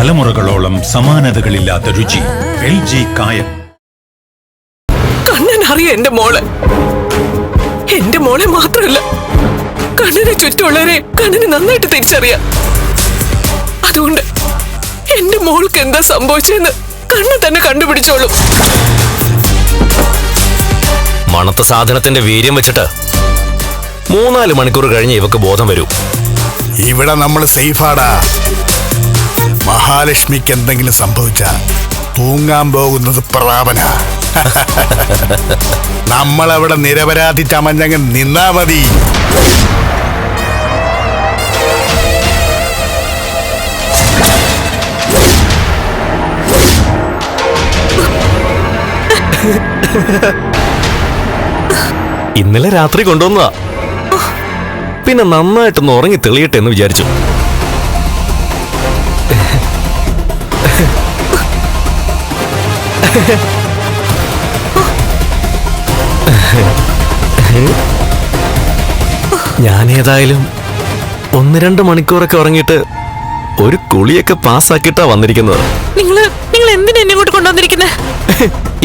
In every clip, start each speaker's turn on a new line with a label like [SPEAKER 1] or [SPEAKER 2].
[SPEAKER 1] തലമുറകളോളം സമാനതകളില്ലാത്ത രുചി. LG കായം.
[SPEAKER 2] കണ്ണൻ അറിയാം എന്റെ മോളെ മാത്രമല്ല, കണ്ണനെ ചുറ്റുമുള്ളവരെ കണ്ണന് നന്നായിട്ട് തിരിച്ചറിയാം. അതുകൊണ്ട് എന്റെ മോൾക്ക് എന്താ സംഭവിച്ചെന്ന് കണ്ണൻ തന്നെ കണ്ടുപിടിച്ചോളൂ.
[SPEAKER 3] മണത്ത സാധനത്തിന്റെ വീര്യം വെച്ചിട്ട് 3-4 മണിക്കൂർ കഴിഞ്ഞ് ഇവക്ക് ബോധം വരൂ.
[SPEAKER 4] ഇവിടെ നമ്മൾ സേഫാടാ. മഹാലക്ഷ്മിക്ക് എന്തെങ്കിലും സംഭവിച്ച തൂങ്ങാൻ പോകുന്നത് പ്രതാപന. നമ്മളവിടെ നിരപരാധി ചമഞ്ഞങ്ങ് നിന്നാ മതി.
[SPEAKER 3] ഇന്നലെ രാത്രി കൊണ്ടുവന്നതാ. പിന്നെ നന്നായിട്ടൊന്ന് ഉറങ്ങി തെളിയട്ടെ എന്ന് വിചാരിച്ചു. ഞാനേതായാലും 1-2 മണിക്കൂറൊക്കെ ഉറങ്ങിയിട്ട് ഒരു കുളിയൊക്കെ പാസ്സാക്കിയിട്ടാ വന്നിരിക്കുന്നത്.
[SPEAKER 2] നിങ്ങൾ എന്തിനാ എന്നെ ഇങ്ങോട്ട് കൊണ്ടുവന്നിരിക്കുന്നത്?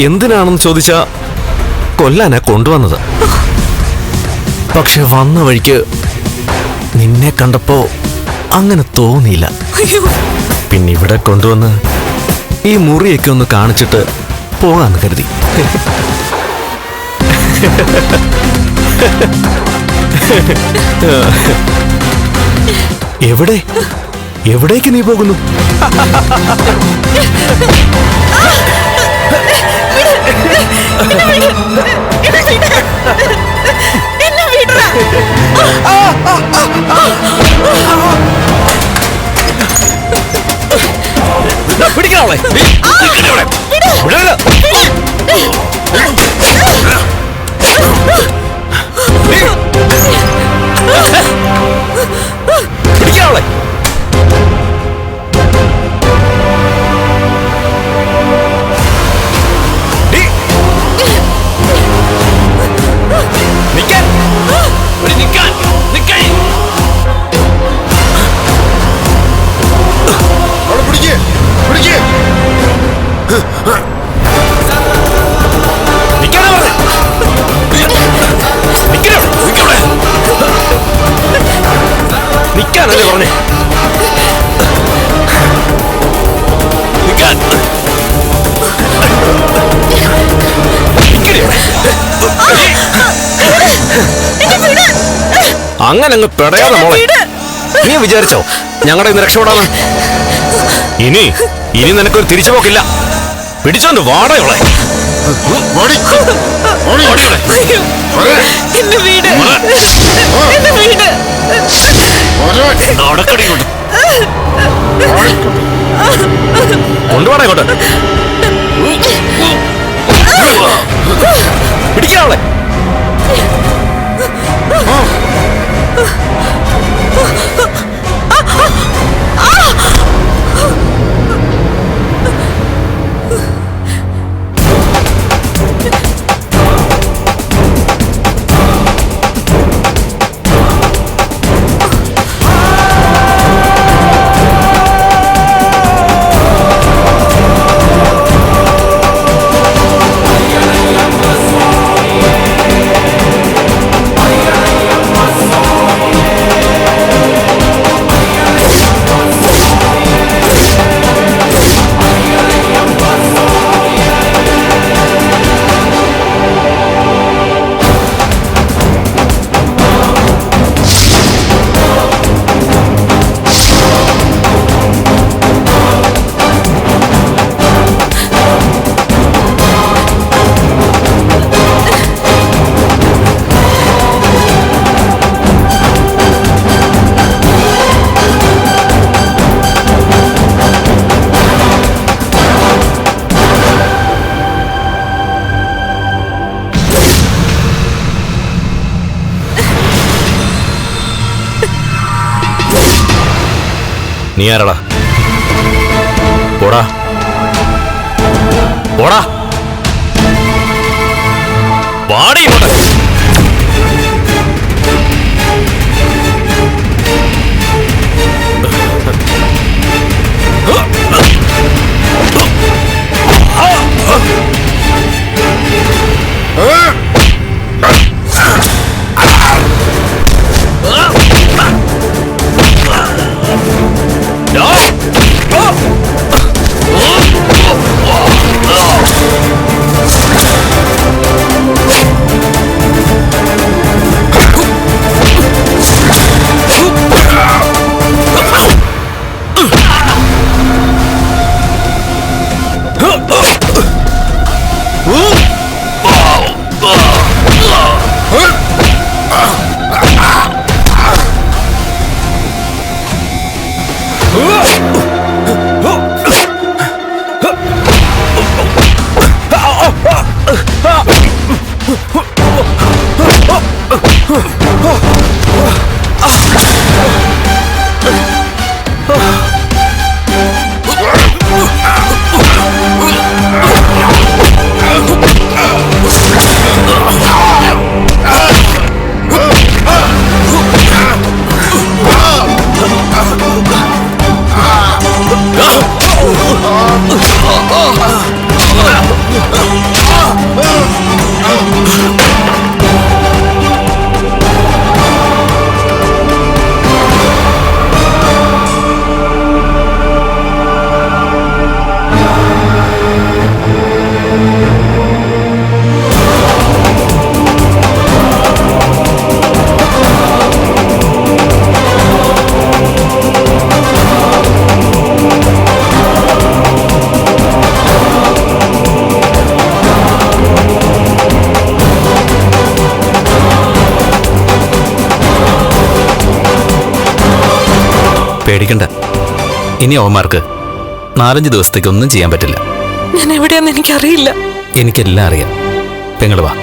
[SPEAKER 3] എന്തിനാണെന്ന് ചോദിച്ചാ കൊല്ലാനാ കൊണ്ടുവന്നത്. പക്ഷെ വന്ന വഴിക്ക് നിന്നെ കണ്ടപ്പോ അങ്ങനെ തോന്നിയില്ല. പിന്നെ ഇവിടെ കൊണ്ടുവന്ന് ഈ മുറിയൊക്കെ ഒന്ന് കാണിച്ചിട്ട് പോകാന്ന് കരുതി. എവിടേക്ക് നീ പോകുന്നു? പിടിക്കാവളെ. പിടിക്കാവളെ. നിക്കാനല്ലേ പറഞ്ഞേ? അങ്ങനെ അങ്ങ് പെടയാതെ മോളെ. നീ വിചാരിച്ചോ ഞങ്ങളുടെ ഇന്ന് രക്ഷപ്പെടാന്ന്? ഇനി നിനക്കൊരു തിരിച്ചു പോക്കില്ല. പിടിച്ചോണ്ട് വാടയോളെ. കൊണ്ടുപോണ ഇങ്ങോട്ട്. പിടിക്കാവളെ. നീ ആരടാ? പോടാ പോടാ. വാടി ഇങ്ങോട്ട്. പേടിക്കണ്ട. ഇനി അവന്മാർക്ക് 4-5 ദിവസത്തേക്ക് ഒന്നും ചെയ്യാൻ പറ്റില്ല.
[SPEAKER 2] ഞാൻ എവിടെയാന്ന് എനിക്കറിയില്ല.
[SPEAKER 3] എനിക്കെല്ലാം അറിയാം. പെങ്ങള് വാ.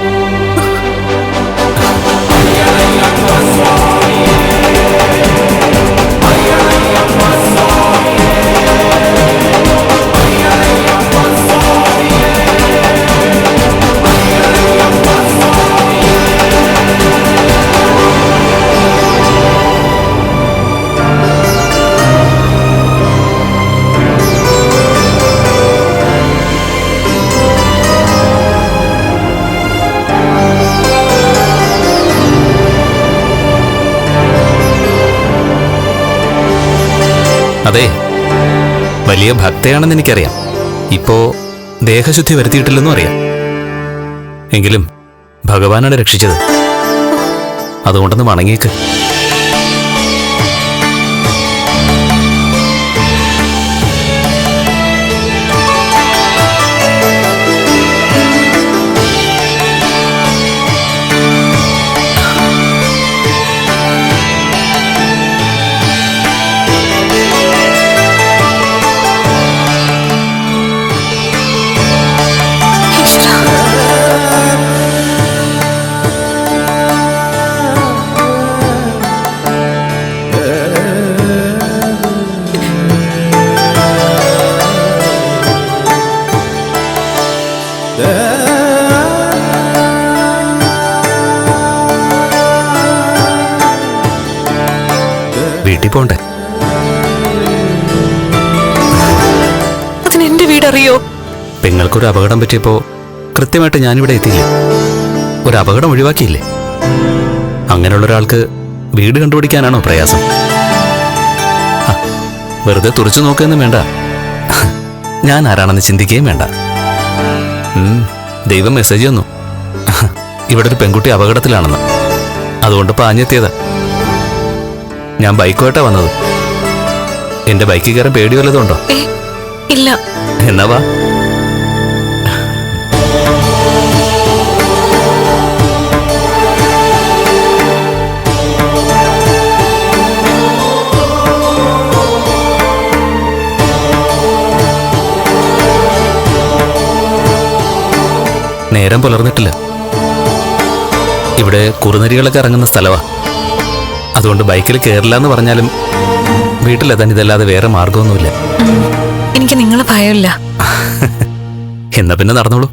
[SPEAKER 3] അതെ, വലിയ ഭക്തയാണെന്ന് എനിക്കറിയാം. ഇപ്പോ ദേഹശുദ്ധി വരുത്തിയിട്ടില്ലെന്നും അറിയാം. എങ്കിലും ഭഗവാനാണ് രക്ഷിച്ചത്. അതുകൊണ്ടൊന്ന് വണങ്ങിയേക്ക്. വീട്ടിൽ പോണ്ടേ?
[SPEAKER 2] അതിന് എന്റെ വീടറിയോ?
[SPEAKER 3] പെങ്ങൾക്കൊരു അപകടം പറ്റിയപ്പോ കൃത്യമായിട്ട് ഞാനിവിടെ എത്തിയില്ലേ? ഒരു അപകടം ഒഴിവാക്കിയില്ലേ? അങ്ങനെയുള്ള ഒരാൾക്ക് വീട് കണ്ടുപിടിക്കാനാണോ പ്രയാസം? വെറുതെ തുറച്ചു നോക്കുകയൊന്നും വേണ്ട. ഞാൻ ആരാണെന്ന് ചിന്തിക്കുകയും വേണ്ട. ദൈവം മെസ്സേജ് തന്നു, ഇവിടെ ഒരു പെൺകുട്ടി അപകടത്തിലാണെന്ന്. അതുകൊണ്ട് പാഞ്ഞെത്തിയതാ. ഞാൻ ബൈക്കുമായിട്ടാ വന്നത്. എന്റെ ബൈക്കിൽ കയറാൻ പേടി വല്ലതുണ്ടോ?
[SPEAKER 2] ഇല്ല.
[SPEAKER 3] എന്നാ വാ. നേരം പുലർന്നിട്ടില്ല. ഇവിടെ കുറുനരികളൊക്കെ ഇറങ്ങുന്ന സ്ഥലവാ. അതുകൊണ്ട് ബൈക്കിൽ കയറില്ല എന്ന് പറഞ്ഞാലും വീട്ടിലെത്താൻ ഇതല്ലാതെ വേറെ മാർഗമൊന്നുമില്ല.
[SPEAKER 2] എനിക്ക് നിങ്ങളെ ഭയമില്ല.
[SPEAKER 3] എന്നാ പിന്നെ നടന്നോളൂ.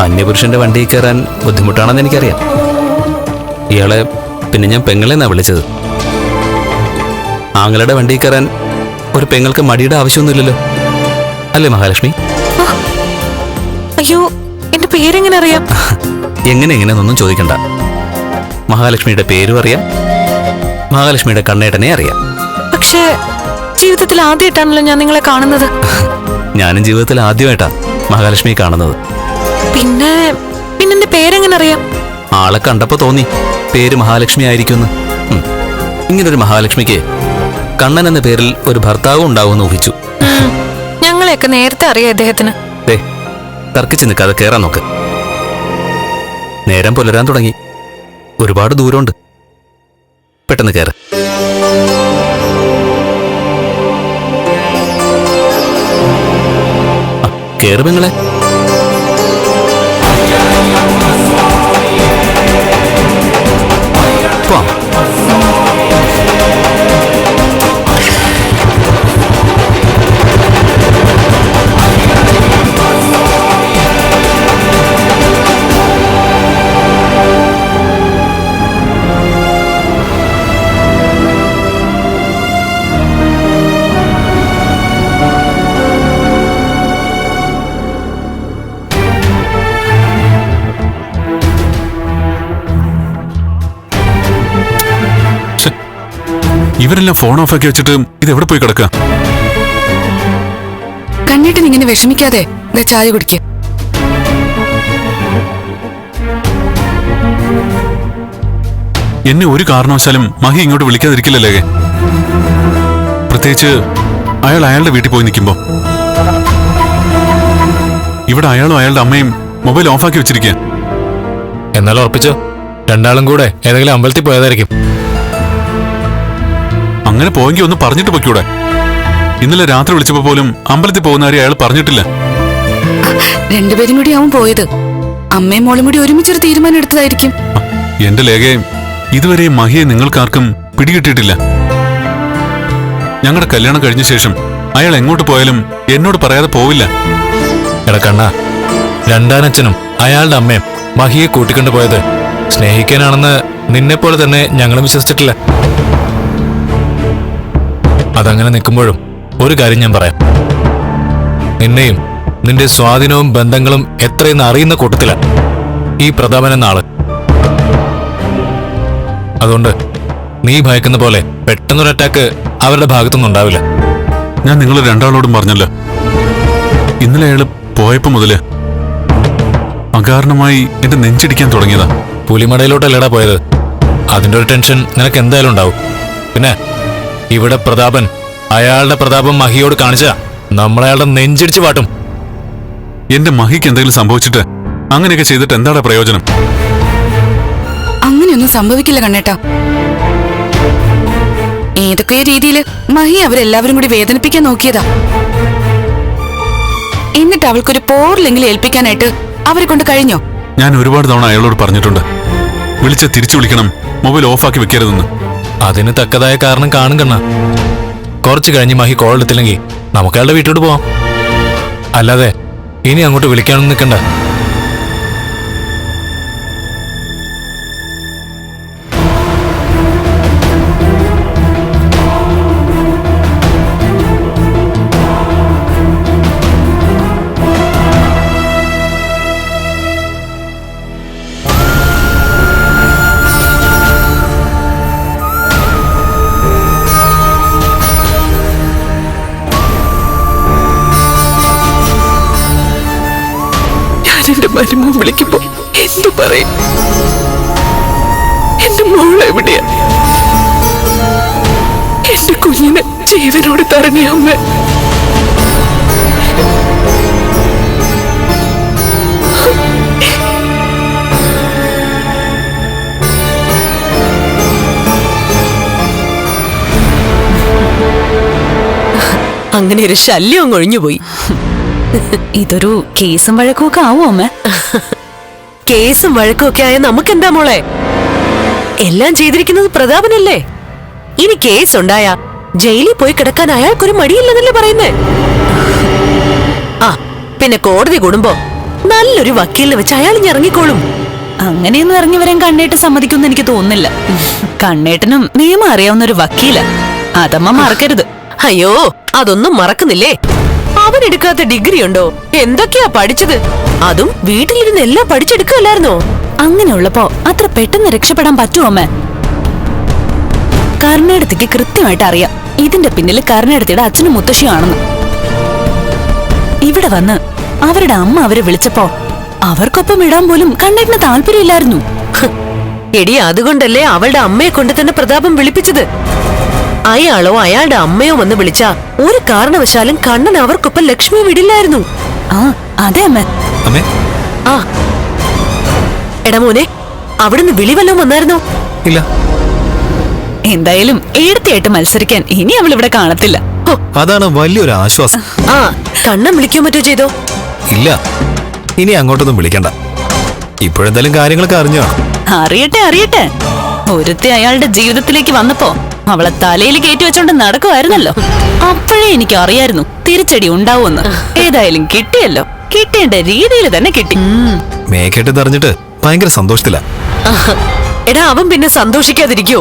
[SPEAKER 3] അന്യപുരുഷന്റെ വണ്ടിയിൽ കയറാൻ ബുദ്ധിമുട്ടാണെന്ന് എനിക്കറിയാം. ഇയാളെ പിന്നെ ഞാൻ പെങ്ങളെന്നാ വിളിച്ചത്. ആങ്ങളുടെ വണ്ടി കയറാൻ ഒരു പെങ്ങൾക്ക് മടിയുടെ ആവശ്യമൊന്നുമില്ലല്ലോ, അല്ലേ മഹാലക്ഷ്മി?
[SPEAKER 2] അയ്യോ, എന്റെ പേരെങ്ങനെ അറിയാം?
[SPEAKER 3] എങ്ങനെയൊന്നും ചോദിക്കണ്ട. മഹാലക്ഷ്മിയുടെ പേരും അറിയാം, മഹാലക്ഷ്മിയുടെ കണ്ണേട്ടനെ അറിയാം.
[SPEAKER 2] പക്ഷേ ജീവിതത്തിൽ ആദ്യമായിട്ടാണല്ലോ ഞാൻ നിങ്ങളെ കാണുന്നത്.
[SPEAKER 3] ഞാനും ജീവിതത്തിൽ ആദ്യമായിട്ടാ മഹാലക്ഷ്മിയെ കാണുന്നത്.
[SPEAKER 2] പിന്നെ എന്റെ പേരെങ്ങനെ അറിയാം?
[SPEAKER 3] ആളെ കണ്ടപ്പോ തോന്നി പേര് മഹാലക്ഷ്മി ആയിരിക്കുമെന്ന്. ഇങ്ങനൊരു മഹാലക്ഷ്മിക്ക് കണ്ണൻ എന്ന പേരിൽ ഒരു ഭർത്താവും ഉണ്ടാവുമെന്ന് ഊഹിച്ചു.
[SPEAKER 2] ഞങ്ങളെയൊക്കെ നേരത്തെ അറിയാം അദ്ദേഹത്തിന്.
[SPEAKER 3] തർക്കിച്ച് നിൽക്കാതെ കയറാൻ നോക്ക്. നേരം പുലരാൻ തുടങ്ങി, ഒരുപാട് ദൂരമുണ്ട്. പെട്ടെന്ന് കയറ്. കേറ് പെങ്ങളെ. പോവാം.
[SPEAKER 1] ഇവരെല്ലാം ഫോൺ ഓഫാക്കി വെച്ചിട്ട് ഇത് എവിടെ പോയി കിടക്കുക?
[SPEAKER 5] കണ്ണേട്ടൻ ഇങ്ങനെ വിഷമിക്കാതെ ചായ കുടിക്കുക.
[SPEAKER 1] എന്നെ ഒരു കാരണവശാലും മഹി ഇങ്ങോട്ട് വിളിക്കാതിരിക്കില്ലല്ലേ? പ്രത്യേകിച്ച് അയാൾ അയാളുടെ വീട്ടിൽ പോയി നിൽക്കുമ്പോ. ഇവിടെ അയാളും അയാളുടെ അമ്മയും മൊബൈൽ ഓഫാക്കി വെച്ചിരിക്കുക.
[SPEAKER 6] എന്നാലും ഉറപ്പിച്ചോ, രണ്ടാളും കൂടെ ഏതെങ്കിലും അമ്പലത്തിൽ പോയതായിരിക്കും.
[SPEAKER 1] അങ്ങനെ പോയെങ്കിൽ ഒന്ന് പറഞ്ഞിട്ട് പൊയ്ക്കൂടെ? ഇന്നലെ രാത്രി വിളിച്ചപ്പോ പോലും അമ്പലത്തിൽ പോകുന്ന കാര്യം അയാൾ പറഞ്ഞിട്ടില്ല.
[SPEAKER 5] രണ്ടുപേരും കൂടി ആവും പോയത്. അമ്മയും മോളും കൂടി ഒരുമിച്ചൊരു തീരുമാനം എടുത്തതായിരിക്കും.
[SPEAKER 1] എന്റെ ലേഖയെ ഇതുവരെ മഹിയെ നിങ്ങൾക്കാർക്കും പിടികിട്ടിയിട്ടില്ല. ഞങ്ങളുടെ കല്യാണം കഴിഞ്ഞ ശേഷം അയാൾ എങ്ങോട്ട് പോയാലും എന്നോട് പറയാതെ പോവില്ല.
[SPEAKER 6] എടാ കണ്ണ, രണ്ടാനച്ഛനും അയാളുടെ അമ്മയും മഹിയെ കൂട്ടിക്കൊണ്ടു പോയത് സ്നേഹിക്കാനാണെന്ന് നിന്നെപ്പോലെ തന്നെ ഞങ്ങളും വിശ്വസിച്ചിട്ടില്ല. അതങ്ങനെ നിൽക്കുമ്പോഴും ഒരു കാര്യം ഞാൻ പറയാം. നിന്നെയും നിന്റെ സ്വാധീനവും ബന്ധങ്ങളും എത്രയെന്ന് അറിയുന്ന കൂട്ടത്തില ഈ പ്രതാപൻ എന്ന ആള്. അതുകൊണ്ട് നീ ഭയക്കുന്ന പോലെ പെട്ടെന്നൊരു അറ്റാക്ക് അവരുടെ ഭാഗത്തൊന്നും ഉണ്ടാവില്ല.
[SPEAKER 1] ഞാൻ നിങ്ങൾ രണ്ടാളോടും പറഞ്ഞല്ലോ, ഇന്നലെ അയാൾ പോയപ്പോ മുതല് അകാരണമായി എന്റെ നെഞ്ചിടിക്കാൻ തുടങ്ങിയതാ.
[SPEAKER 6] പുലിമടയിലോട്ടല്ലടാ പോയത്. അതിന്റെ ഒരു ടെൻഷൻ നിനക്ക് എന്തായാലും ഉണ്ടാവും. പിന്നെ ഇവിടെ പ്രതാപൻ അയാളുടെ പ്രതാപം മഹിയോട് കാണിച്ച നമ്മളയാളുടെ നെഞ്ചിടിച്ച് പാട്ടും.
[SPEAKER 1] എന്റെ മഹിക്ക് എന്തെങ്കിലും സംഭവിച്ചിട്ട് അങ്ങനെയൊക്കെ ചെയ്തിട്ട് എന്താണ് പ്രയോജനം?
[SPEAKER 5] അങ്ങനെയൊന്നും സംഭവിക്കില്ല കണ്ണേട്ടാ. ഏതൊക്കെ രീതിയിൽ മഹി അവരെല്ലാവരും കൂടി വേദനിപ്പിക്കാൻ നോക്കിയതാ. എന്നിട്ട് അവൾക്കൊരു പോറിലെങ്കിലും ഏൽപ്പിക്കാനായിട്ട് അവരെ കൊണ്ട് കഴിഞ്ഞോ?
[SPEAKER 1] ഞാൻ ഒരുപാട് തവണ അയാളോട് പറഞ്ഞിട്ടുണ്ട്, വിളിച്ച് തിരിച്ചു വിളിക്കണം, മൊബൈൽ ഓഫാക്കി വെക്കരുതെന്ന്.
[SPEAKER 6] അതിന് തക്കതായ കാരണം കാണും കണ്ണ. കുറച്ച് കഴിഞ്ഞ് മഹി കോൾ എടുത്തില്ലെങ്കിൽ നമുക്ക് അയാളുടെ വീട്ടിലോട്ട് പോവാം. അല്ലാതെ ഇനി അങ്ങോട്ട് വിളിക്കാനൊന്നും നിൽക്കണ്ട.
[SPEAKER 2] എന്റെ മരുമോ വിളിക്കുമ്പോ എന്തു പറയും? എന്റെ മോള് എവിടെയാ? എന്റെ കുഞ്ഞിനെ ജീവനോട് തരണേ അമ്മ.
[SPEAKER 7] അങ്ങനെ ഒരു ശല്യം അങ്ങ് ഒഴിഞ്ഞുപോയി.
[SPEAKER 5] ഇതൊരു കേസും വഴക്കും ഒക്കെ ആവോ അമ്മ?
[SPEAKER 7] കേസും വഴക്കും ഒക്കെ ആയ നമുക്കെന്താ മോളെ? എല്ലാം ചെയ്തിരിക്കുന്നത് പ്രതാപനല്ലേ. ഇനി കേസ് ഉണ്ടായ ജയിലിൽ പോയി കിടക്കാൻ അയാൾക്കൊരു മടിയില്ലെന്നല്ലേ പറയുന്നേ. ആ പിന്നെ കോടതി കൂടുമ്പോ നല്ലൊരു വക്കീലിനെ വെച്ച് അയാൾ ഇറങ്ങിക്കോളും.
[SPEAKER 5] അങ്ങനെയൊന്നും ഇറങ്ങി വരാൻ കണ്ണേട്ട് സമ്മതിക്കുമെന്ന് എനിക്ക് തോന്നുന്നില്ല. കണ്ണേട്ടനും നിയമം അറിയാവുന്ന ഒരു വക്കീല, അതമ്മ മറക്കരുത്.
[SPEAKER 7] അയ്യോ, അതൊന്നും മറക്കുന്നില്ലേ? അവൻ എടുക്കാത്ത ഡിഗ്രി ഉണ്ടോ? എന്തൊക്കെയാ പഠിച്ചത്? അതും വീട്ടിലിരുന്ന് എല്ലാം പഠിച്ചെടുക്കല്ലായിരുന്നോ?
[SPEAKER 5] അങ്ങനെയുള്ളപ്പോ അത്ര പെട്ടെന്ന് രക്ഷപ്പെടാൻ പറ്റുമോ അമ്മ? കരുണേടത്തിക്ക് കൃത്യമായിട്ട് അറിയാം ഇതിന്റെ പിന്നിൽ കരുണേടത്തിയുടെ അച്ഛനും മുത്തശ്ശിയാണെന്ന്. ഇവിടെ വന്ന് അവരുടെ അമ്മ അവരെ വിളിച്ചപ്പോ അവർക്കൊപ്പം ഇടാൻ പോലും കണ്ണേട്ടിന് താല്പര്യമില്ലായിരുന്നു.
[SPEAKER 7] എടി, അതുകൊണ്ടല്ലേ അവളുടെ അമ്മയെ കൊണ്ട് തന്നെ പ്രതാപം വിളിപ്പിച്ചത്. അയാളോ അയാളുടെ അമ്മയോ വന്ന് വിളിച്ചാ ഒരു കാരണവശാലും കണ്ണൻ അവർക്കൊപ്പം ലക്ഷ്മിയെ വിടില്ലായിരുന്നു.
[SPEAKER 5] ആ അതെ അമ്മ.
[SPEAKER 3] അമ്മേ
[SPEAKER 7] ആ എടാ മോനെ, അവിടുന്ന് വിളി വല്ലതും വന്നായിരുന്നോ?
[SPEAKER 3] ഇല്ല.
[SPEAKER 5] എന്തായാലും ഏടത്തിയായിട്ട് മത്സരിക്കാൻ ഇനി അവൾ ഇവിടെ കാണത്തില്ല.
[SPEAKER 3] അതാണ് വലിയൊരു ആശ്വാസം.
[SPEAKER 7] ആ, കണ്ണൻ വിളിക്കോ മറ്റോ ചെയ്തോ?
[SPEAKER 3] ഇല്ല, ഇനി അങ്ങോട്ടൊന്നും വിളിക്കണ്ട. ഇപ്പോഴെന്തായാലും കാര്യങ്ങളൊക്കെ അറിഞ്ഞോ?
[SPEAKER 5] അറിയട്ടെ അറിയട്ടെ. ഒരുത്തി അയാളുടെ ജീവിതത്തിലേക്ക് വന്നപ്പോ അവളെ തലയിൽ കയറ്റി വെച്ചോണ്ട് നടക്കുമായിരുന്നല്ലോ. അപ്പോഴേ എനിക്ക് അറിയായിരുന്നു തിരിച്ചടി ഉണ്ടാവുമെന്ന്. ഏതായാലും കിട്ടിയല്ലോ. കിട്ടേണ്ട രീതിയിൽ തന്നെ കിട്ടി.
[SPEAKER 3] മേക്കേട്ട് അറിഞ്ഞിട്ട് ഭയങ്കര സന്തോഷത്തില.
[SPEAKER 7] എടാ, അവൻ പിന്നെ സന്തോഷിക്കാതിരിക്കോ?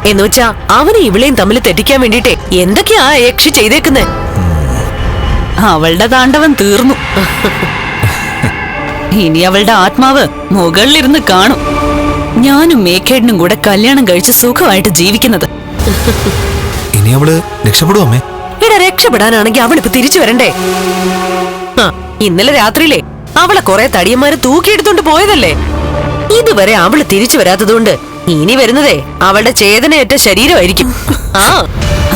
[SPEAKER 7] എന്നുവെച്ചാ അവനെ ഇവിളെയും തമ്മിൽ തെറ്റിക്കാൻ വേണ്ടിട്ടേ എന്തൊക്കെയാ യക്ഷി ചെയ്തേക്കുന്നേ.
[SPEAKER 5] അവളുടെ താണ്ഡവം തീർന്നു. ഇനി അവളുടെ ആത്മാവ് മുകളിലിരുന്ന് കാണും ഞാനും മേക്കേടിനും കൂടെ കല്യാണം കഴിച്ച് സുഖമായിട്ട് ജീവിക്കുന്നത്.
[SPEAKER 3] ഇനി അവള് രക്ഷപ്പെടും അമ്മേ?
[SPEAKER 7] എടാ, രക്ഷപ്പെടാനാണെങ്കിൽ അവളിപ്പോ തിരിച്ചു വരണ്ടേ? ആ, ഇന്നലെ രാത്രിയിലെ അവളെ കുറെ തടിയന്മാര് തൂക്കിയെടുത്തോണ്ട് പോയതല്ലേ. ഇതുവരെ അവള് തിരിച്ചു വരാത്തതുകൊണ്ട് ഇനി വരുന്നതേ അവളുടെ ചേതനയേറ്റ ശരീരമായിരിക്കും. ആ,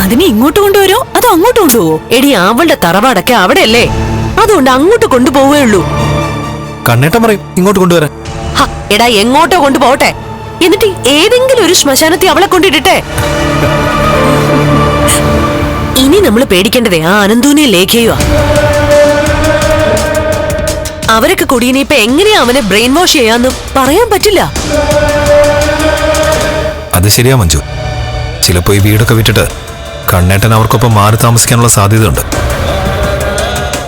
[SPEAKER 5] അതിനെ ഇങ്ങോട്ട് കൊണ്ടുവരോ അതോ അങ്ങോട്ട് കൊണ്ടുപോവോ?
[SPEAKER 7] എടി, അവളുടെ തറവാടൊക്കെ അവിടെയല്ലേ, അതുകൊണ്ട് അങ്ങോട്ട് കൊണ്ടുപോവേ ഉള്ളൂ.
[SPEAKER 3] കണ്ണേട്ടൻ പറയും ഇങ്ങോട്ട് കൊണ്ടുവരാൻ.
[SPEAKER 7] എടാ, എങ്ങോട്ടോ കൊണ്ടുപോട്ടെ, എന്നിട്ട് ഏതെങ്കിലും ഒരു ശ്മശാനത്തിൽ അവളെ കൊണ്ടിടട്ടെ. ഇനി നമ്മൾ പേടിക്കേണ്ടതേ ആ അനന്തൂനെ ലേഖയുവാ. അവരൊക്കെ കൂടി ഇനിയിപ്പൊ എങ്ങനെയാ അവനെ ബ്രെയിൻ വാഷ് ചെയ്യാന്ന് പറയാൻ പറ്റില്ല.
[SPEAKER 3] അത് ശരിയാ മഞ്ജു. ചിലപ്പോ ഈ വീടൊക്കെ വിറ്റിട്ട് കണ്ണേട്ടൻ അവർക്കൊപ്പം മാറി താമസിക്കാനുള്ള സാധ്യതയുണ്ട്.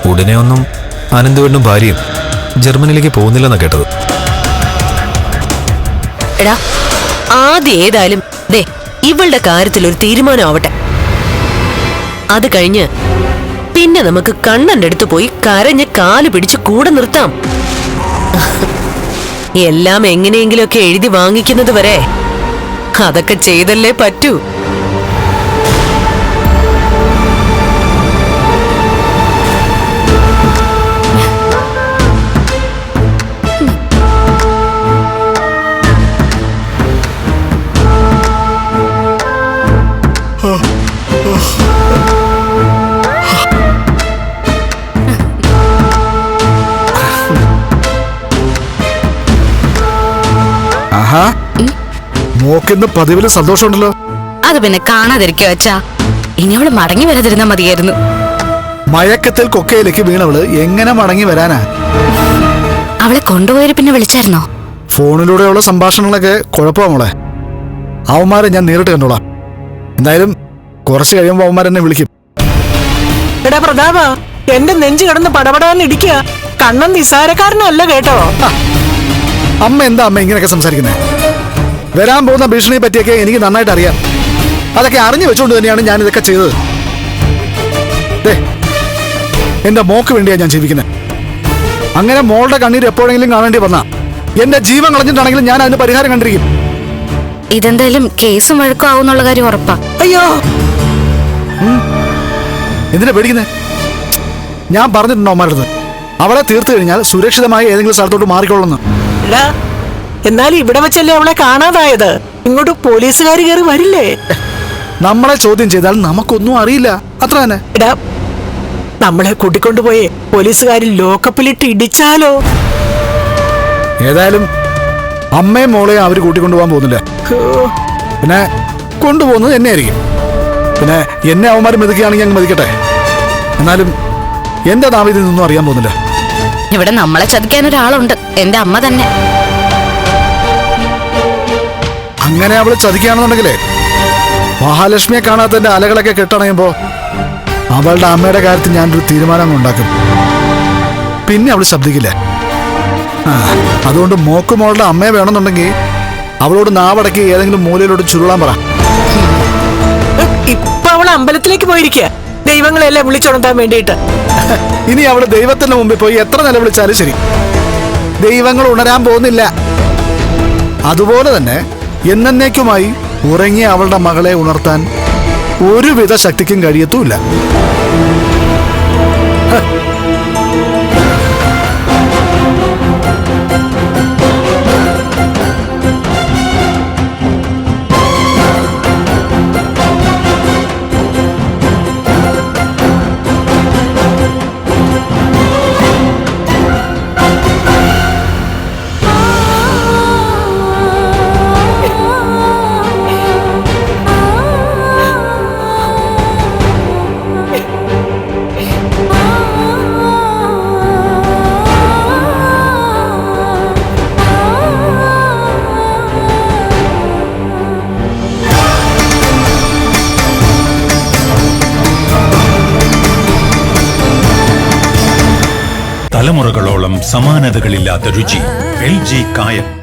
[SPEAKER 3] ഉടനെ ഒന്നും അനന്തുവേണ്ണും ഭാര്യയും ജർമ്മനിയിലേക്ക് പോകുന്നില്ലെന്നാ കേട്ടത്.
[SPEAKER 7] എടാ, ആദ്യം ഏതായാലും ദേ ഇവളുടെ കാര്യത്തിൽ ഒരു തീരുമാനം ആവട്ടെ. അത് കഴിഞ്ഞ് പിന്നെ നമുക്ക് കണ്ണന്റെ അടുത്ത് പോയി കരഞ്ഞ് കാല് പിടിച്ച് കൂടെ നിർത്താം. എല്ലാം എങ്ങനെയെങ്കിലുമൊക്കെ എഴുതി വാങ്ങിക്കുന്നത് വരെ അതൊക്കെ ചെയ്തല്ലേ പറ്റൂ.
[SPEAKER 4] ആഹാ, മോക്കിന്ന് പതിവില് സന്തോഷമുണ്ടല്ലോ.
[SPEAKER 5] അത് പിന്നെ കാണാതിരിക്കോ അച്ഛാ. ഇനി അവള് മടങ്ങി വരാതിരുന്നാ മതിയായിരുന്നു.
[SPEAKER 4] മയക്കത്തിൽ കൊക്കയിലേക്ക് വീണവള് എങ്ങനെ മടങ്ങി വരാനാ?
[SPEAKER 5] അവളെ കൊണ്ടുപോയവര് പിന്നെ വിളിച്ചായിരുന്നോ?
[SPEAKER 4] ഫോണിലൂടെയുള്ള സംഭാഷണങ്ങളൊക്കെ കുഴപ്പമാ മോളെ. അവന്മാരെ ഞാൻ നേരിട്ട് കണ്ടോളാം. എന്തായാലും കുറച്ച് കഴിയുമ്പോ അവന്മാരെന്നെ വിളിക്കും.
[SPEAKER 2] എടാ പ്രതാപ, എന്റെ നെഞ്ചു കിടന്ന് പടപടാന്ന് ഇടിക്കുക. കണ്ണൻ നിസാരക്കാരനല്ല കേട്ടോ.
[SPEAKER 4] അമ്മ എന്താ അമ്മ ഇങ്ങനെയൊക്കെ സംസാരിക്കുന്നേ? വരാൻ പോകുന്ന ഭീഷണിയെ പറ്റിയൊക്കെ എനിക്ക് നന്നായിട്ട് അറിയാം. അതൊക്കെ അറിഞ്ഞു വെച്ചുകൊണ്ട് തന്നെയാണ് ഞാൻ ഇതൊക്കെ ചെയ്തത്. എന്റെ മോക്ക് വേണ്ടിയാണ് ഞാൻ ജീവിക്കുന്നത്. അങ്ങനെ മോളുടെ കണ്ണീര് എപ്പോഴെങ്കിലും കാണേണ്ടി വന്നാ എന്റെ ജീവൻ കളഞ്ഞിട്ടാണെങ്കിലും ഞാൻ അതിന് പരിഹാരം കണ്ടിരിക്കും.
[SPEAKER 5] ഇതെന്തായാലും കേസും വഴക്കും ആവുന്നുള്ള കാര്യം ഉറപ്പാ.
[SPEAKER 2] അയ്യോ,
[SPEAKER 4] എന്തിനാ പേടിക്കുന്നേ? ഞാൻ പറഞ്ഞിട്ടുണ്ടോ അമ്മയുടെ അവളെ തീർത്തു കഴിഞ്ഞാൽ സുരക്ഷിതമായി ഏതെങ്കിലും സ്ഥലത്തോട്ട് മാറിക്കൊള്ളുന്നു.
[SPEAKER 2] എടാ, എന്നാലും ഇവിടെ വെച്ചല്ലേ അവളെ കാണാതായത്. ഇങ്ങോട്ട് പോലീസുകാർ കയറി വരില്ലേ?
[SPEAKER 4] നമ്മളെ ചോദ്യം ചെയ്താൽ നമുക്കൊന്നും അറിയില്ല, അത്ര തന്നെ.
[SPEAKER 2] എടാ, നമ്മളെ കൂട്ടിക്കൊണ്ടുപോയേ പോലീസുകാരിൽ ലോക്കപ്പിലിട്ട് ഇടിച്ചാലോ?
[SPEAKER 4] ഏതായാലും അമ്മയും മോളെയും അവർ കൂട്ടിക്കൊണ്ടുപോകാൻ പോകുന്നില്ല. പിന്നെ കൊണ്ടുപോകുന്നത് എന്നെ ആയിരിക്കും. പിന്നെ എന്നെ അവന്മാർ മെതിക്കുകയാണെങ്കിൽ അങ്ങ് മെതിക്കട്ടെ. എന്നാലും എന്റെ നാവിൽ നിന്നൊന്നും അറിയാൻ പോകുന്നില്ല.
[SPEAKER 5] ഇവിടെ നമ്മളെ ചതിക്കാൻ ഒരാളുണ്ട്, എന്റെ അമ്മ തന്നെ.
[SPEAKER 4] അങ്ങനെ അവള് ചതിക്കുകയാണെന്നുണ്ടെങ്കിലേ മഹാലക്ഷ്മിയെ കാണാത്തതിന്റെ അലകളൊക്കെ കെട്ടണയുമ്പോ അവളുടെ അമ്മയുടെ കാര്യത്തിൽ ഞാനൊരു തീരുമാനം ഉണ്ടാക്കും. പിന്നെ അവള് ശബ്ദിക്കില്ല. അതുകൊണ്ട് മോക്ക് മോളുടെ അമ്മയെ വേണമെന്നുണ്ടെങ്കിൽ അവളോട് നാവടക്കി ഏതെങ്കിലും മൂലയിലോട്ട് ചുരുളാൻ പറ.
[SPEAKER 2] ഇപ്പൊ അവൾ അമ്പലത്തിലേക്ക് പോയിരിക്കുക, ദൈവങ്ങളെല്ലാം വിളിച്ചുണർത്താൻ വേണ്ടിയിട്ട്.
[SPEAKER 4] ഇനി അവള് ദൈവത്തിന്റെ മുമ്പിൽ പോയി എത്ര നിലവിളിച്ചാലും ശരി, ദൈവങ്ങൾ ഉണരാൻ പോകുന്നില്ല. അതുപോലെ തന്നെ എന്നേക്കുമായി ഉറങ്ങിയ അവളുടെ മകളെ ഉണർത്താൻ ഒരുവിധ ശക്തിക്കും കഴിയത്തുമില്ല.
[SPEAKER 8] തലമുറകളോളം സമാനതകളില്ലാത്ത രുചി. LG കായം.